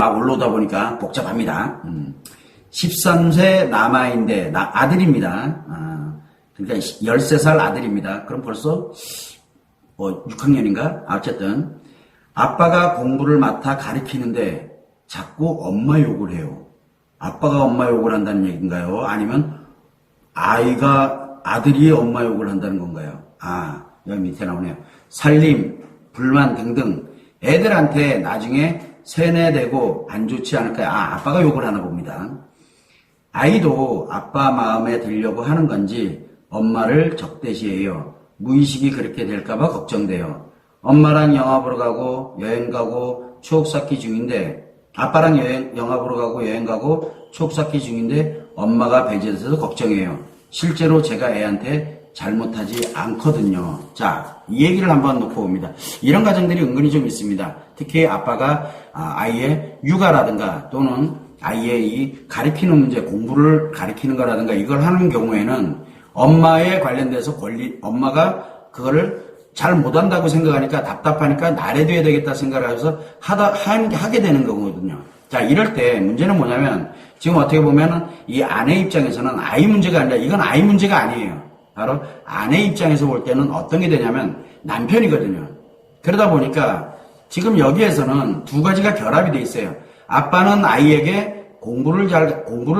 막 올라오다 보니까 복잡합니다. 13세 남아인데 아들입니다. 그러니까 13살 아들입니다. 그럼 벌써 6학년인가? 어쨌든 아빠가 공부를 맡아 가르치는데 자꾸 엄마 욕을 해요. 아빠가 엄마 욕을 한다는 얘기인가요? 아니면 아들이 엄마 욕을 한다는 건가요? 여기 밑에 나오네요. 살림, 불만 등등 애들한테 나중에 세뇌되고 안 좋지 않을까요? 아빠가 욕을 하나 봅니다. 아이도 아빠 마음에 들려고 하는 건지 엄마를 적대시해요. 무의식이 그렇게 될까봐 걱정돼요. 엄마랑 영화 보러 가고 여행 가고 추억 쌓기 중인데 아빠랑 영화 보러 가고 여행 가고 추억 쌓기 중인데 엄마가 배제돼서 걱정해요. 실제로 제가 애한테 잘못하지 않거든요. 자, 이 얘기를 한번 놓고 봅니다. 이런 가정들이 은근히 좀 있습니다. 특히 아빠가 아이의 육아라든가 또는 아이의 이 가르치는 문제, 공부를 가르치는 거라든가 이걸 하는 경우에는 엄마에 관련돼서 엄마가 그거를 잘 못한다고 생각하니까 답답하니까 나래줘야 되겠다 생각을 해서 하게 되는 거거든요. 자, 이럴 때 문제는 뭐냐면 지금 어떻게 보면은 이 아내 입장에서는 아이 문제가 아니라 이건 아이 문제가 아니에요. 바로 아내 입장에서 볼 때는 어떤 게 되냐면 남편이거든요. 그러다 보니까 지금 여기에서는 두 가지가 결합이 돼 있어요. 아빠는 아이에게 공부를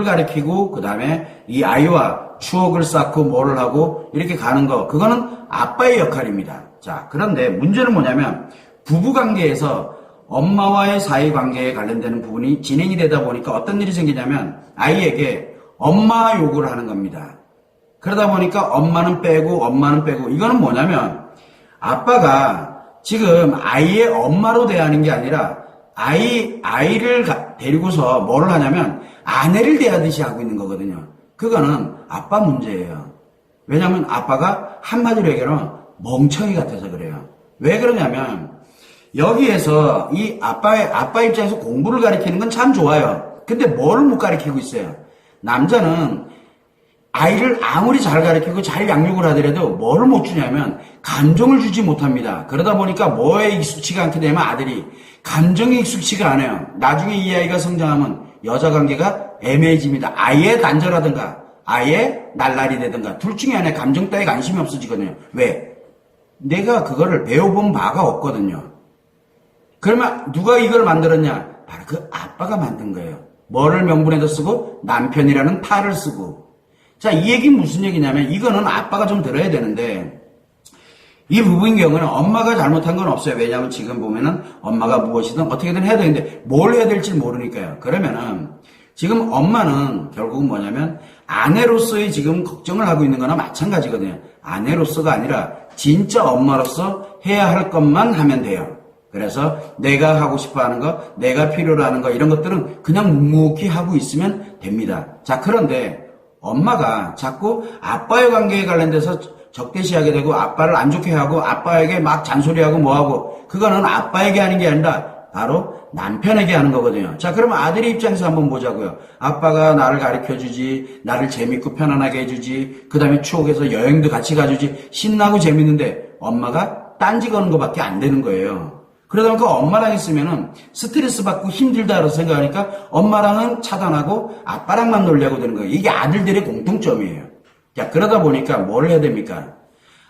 가르치고 그 다음에 이 아이와 추억을 쌓고 뭐를 하고 이렇게 가는 거 그거는 아빠의 역할입니다. 자, 그런데 문제는 뭐냐면 부부관계에서 엄마와의 사이관계에 관련되는 부분이 진행이 되다 보니까 어떤 일이 생기냐면 아이에게 엄마 욕을 하는 겁니다. 그러다 보니까 엄마는 빼고 이거는 뭐냐면 아빠가 지금 아이의 엄마로 대하는 게 아니라 아이를 데리고서 뭐를 하냐면 아내를 대하듯이 하고 있는 거거든요. 그거는 아빠 문제예요. 왜냐하면 아빠가 한마디로 얘기하면 멍청이 같아서 그래요. 왜 그러냐면 여기에서 이 아빠 입장에서 공부를 가르치는 건 참 좋아요. 근데 뭐를 못 가르치고 있어요. 남자는 아이를 아무리 잘 가르치고 잘 양육을 하더라도 뭐를 못 주냐면 감정을 주지 못합니다. 그러다 보니까 뭐에 익숙치가 않게 되면 아들이 감정이 익숙치가 않아요. 나중에 이 아이가 성장하면 여자 관계가 애매해집니다. 아예 단절하든가 아예 날라리 되든가 둘 중에 하나에 감정 따위 관심이 없어지거든요. 왜? 내가 그거를 배워본 바가 없거든요. 그러면 누가 이걸 만들었냐? 바로 그 아빠가 만든 거예요. 뭐를 명분에다 쓰고 남편이라는 탈을 쓰고. 자, 이 얘기는 무슨 얘기냐면 이거는 아빠가 좀 들어야 되는데 이 부부인 경우는 엄마가 잘못한 건 없어요. 왜냐하면 지금 보면은 엄마가 무엇이든 어떻게든 해야 되는데 뭘 해야 될지 모르니까요. 그러면은 지금 엄마는 결국은 뭐냐면 아내로서의 지금 걱정을 하고 있는 거나 마찬가지거든요. 아내로서가 아니라 진짜 엄마로서 해야 할 것만 하면 돼요. 그래서 내가 하고 싶어 하는 거, 내가 필요로 하는 거 이런 것들은 그냥 묵묵히 하고 있으면 됩니다. 자, 그런데 엄마가 자꾸 아빠의 관계에 관련돼서 적대시하게 되고 아빠를 안 좋게 하고 아빠에게 막 잔소리하고 뭐하고 그거는 아빠에게 하는 게 아니라 바로 남편에게 하는 거거든요. 자, 그러면 아들의 입장에서 한번 보자고요. 아빠가 나를 가르쳐주지, 나를 재밌고 편안하게 해주지, 그 다음에 추억에서 여행도 같이 가주지, 신나고 재밌는데 엄마가 딴지 거는 것밖에 안 되는 거예요. 그러다 보니까 엄마랑 있으면은 스트레스 받고 힘들다고 생각하니까 엄마랑은 차단하고 아빠랑만 놀려고 되는 거예요. 이게 아들들의 공통점이에요. 자, 그러다 보니까 뭘 해야 됩니까?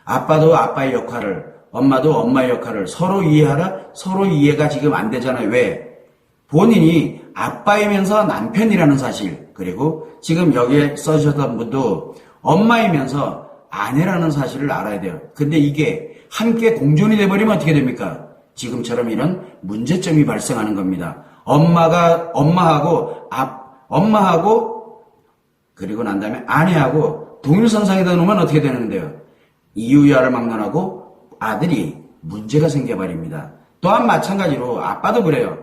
아빠도 아빠의 역할을, 엄마도 엄마의 역할을 서로 이해하라? 서로 이해가 지금 안 되잖아요. 왜? 본인이 아빠이면서 남편이라는 사실, 그리고 지금 여기에 써주셨던 분도 엄마이면서 아내라는 사실을 알아야 돼요. 근데 이게 함께 공존이 돼버리면 어떻게 됩니까? 지금처럼 이런 문제점이 발생하는 겁니다. 엄마하고 그리고 난 다음에 아내하고 동일선상에다 놓으면 어떻게 되는데요? 이유야를 막론하고 아들이 문제가 생겨버립니다. 또한 마찬가지로 아빠도 그래요.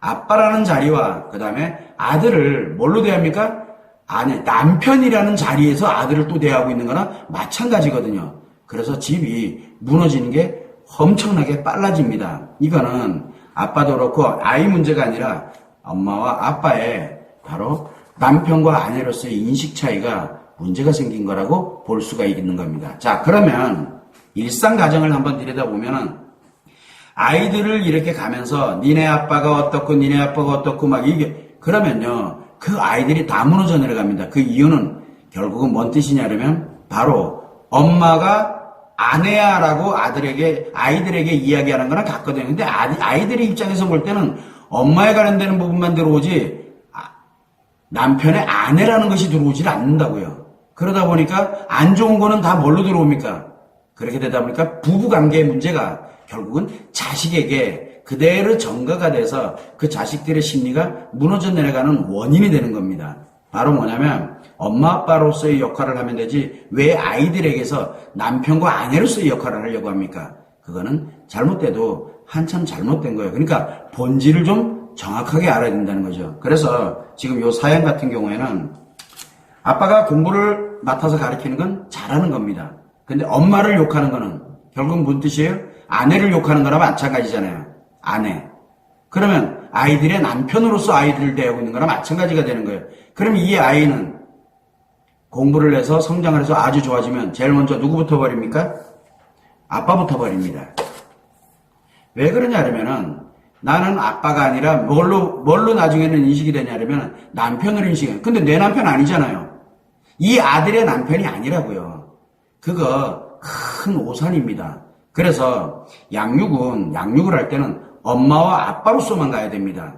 아빠라는 자리와 그 다음에 아들을 뭘로 대합니까? 남편이라는 자리에서 아들을 또 대하고 있는 거나 마찬가지거든요. 그래서 집이 무너지는 게 엄청나게 빨라집니다. 이거는 아빠도 그렇고 아이 문제가 아니라 엄마와 아빠의 바로 남편과 아내로서의 인식 차이가 문제가 생긴 거라고 볼 수가 있는 겁니다. 자, 그러면 일상 가정을 한번 들여다보면은 아이들을 이렇게 가면서 니네 아빠가 어떻고 니네 아빠가 어떻고 막 이게 그러면요 그 아이들이 다 무너져 내려갑니다. 그 이유는 결국은 뭔 뜻이냐면 바로 엄마가 아내야라고 아이들에게 이야기하는 거랑 같거든요. 근데 아이들의 입장에서 볼 때는 엄마에 관련되는 부분만 들어오지 남편의 아내라는 것이 들어오질 않는다고요. 그러다 보니까 안 좋은 거는 다 뭘로 들어옵니까? 그렇게 되다 보니까 부부관계의 문제가 결국은 자식에게 그대로 전가가 돼서 그 자식들의 심리가 무너져 내려가는 원인이 되는 겁니다. 바로 뭐냐면 엄마 아빠로서의 역할을 하면 되지 왜 아이들에게서 남편과 아내로서의 역할을 하려고 합니까? 그거는 잘못돼도 한참 잘못된 거예요. 그러니까 본질을 좀 정확하게 알아야 된다는 거죠. 그래서 지금 요 사연 같은 경우에는 아빠가 공부를 맡아서 가르치는 건 잘하는 겁니다. 근데 엄마를 욕하는 거는 결국 뭔 뜻이에요? 아내를 욕하는 거나 마찬가지잖아요. 아내. 그러면 아이들의 남편으로서 아이들을 대하고 있는 거나 마찬가지가 되는 거예요. 그럼 이 아이는 공부를 해서 성장을 해서 아주 좋아지면 제일 먼저 누구부터 버립니까? 아빠부터 버립니다. 왜 그러냐면은 나는 아빠가 아니라 뭘로 나중에는 인식이 되냐면 남편으로 인식해요. 근데 내 남편 아니잖아요. 이 아들의 남편이 아니라고요. 그거 큰 오산입니다. 그래서 양육을 할 때는 엄마와 아빠로서만 가야 됩니다.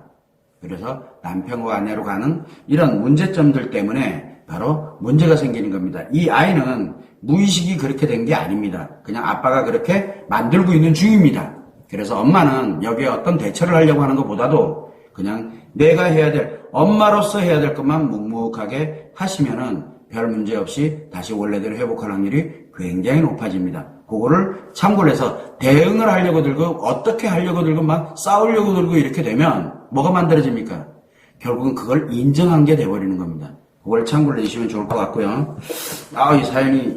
그래서 남편과 아내로 가는 이런 문제점들 때문에 바로 문제가 생기는 겁니다. 이 아이는 무의식이 그렇게 된 게 아닙니다. 그냥 아빠가 그렇게 만들고 있는 중입니다. 그래서 엄마는 여기에 어떤 대처를 하려고 하는 것보다도 그냥 내가 해야 될, 엄마로서 해야 될 것만 묵묵하게 하시면은 별 문제 없이 다시 원래대로 회복할 확률이 굉장히 높아집니다. 그거를 참고를 해서 대응을 하려고 들고 어떻게 하려고 들고 막 싸우려고 들고 이렇게 되면 뭐가 만들어집니까? 결국은 그걸 인정한 게 돼버리는 겁니다. 그걸 참고를 해주시면 좋을 것 같고요. 이 사연이